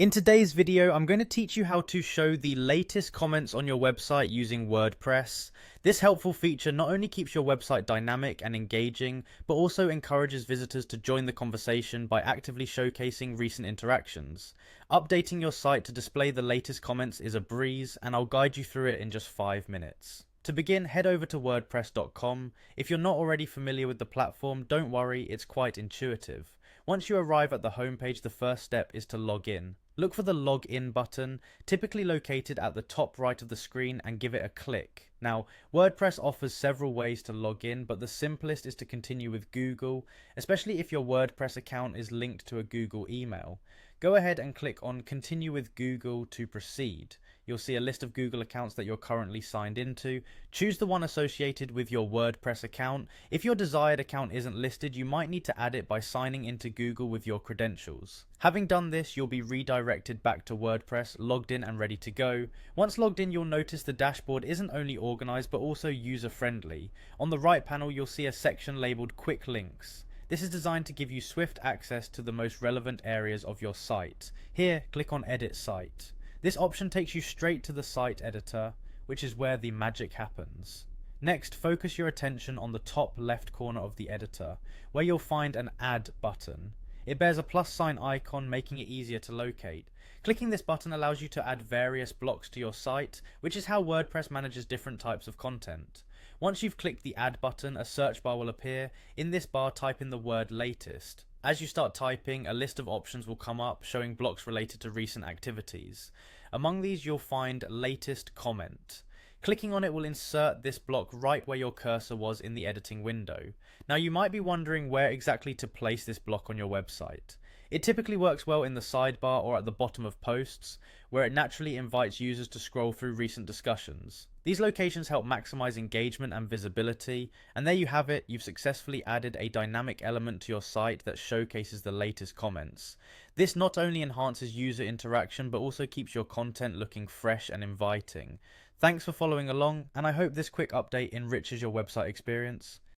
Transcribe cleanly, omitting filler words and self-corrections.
In today's video, I'm going to teach you how to show the latest comments on your website using WordPress. This helpful feature not only keeps your website dynamic and engaging, but also encourages visitors to join the conversation by actively showcasing recent interactions. Updating your site to display the latest comments is a breeze, and I'll guide you through it in just 5 minutes. To begin, head over to wordpress.com. If you're not already familiar with the platform, don't worry, it's quite intuitive. Once you arrive at the homepage, the first step is to log in. Look for the Log In button, typically located at the top right of the screen, and give it a click. Now, WordPress offers several ways to log in, but the simplest is to continue with Google, especially if your WordPress account is linked to a Google email. Go ahead and click on Continue with Google to proceed. You'll see a list of Google accounts that you're currently signed into. Choose the one associated with your WordPress account. If your desired account isn't listed, you might need to add it by signing into Google with your credentials. Having done this, you'll be redirected back to WordPress, logged in and ready to go. Once logged in, you'll notice the dashboard isn't only organized but also user-friendly. On the right panel, you'll see a section labeled Quick Links. This is designed to give you swift access to the most relevant areas of your site. Here, click on Edit Site. This option takes you straight to the site editor, which is where the magic happens. Next, focus your attention on the top left corner of the editor, where you'll find an Add button. It bears a plus sign icon, making it easier to locate. Clicking this button allows you to add various blocks to your site, which is how WordPress manages different types of content. Once you've clicked the Add button, a search bar will appear. In this bar, type in the word latest. As you start typing, a list of options will come up showing blocks related to recent activities. Among these, you'll find latest comment. Clicking on it will insert this block right where your cursor was in the editing window. Now, you might be wondering where exactly to place this block on your website. It typically works well in the sidebar or at the bottom of posts, where it naturally invites users to scroll through recent discussions. These locations help maximize engagement and visibility, and there you have it, you've successfully added a dynamic element to your site that showcases the latest comments. This not only enhances user interaction, but also keeps your content looking fresh and inviting. Thanks for following along, and I hope this quick update enriches your website experience.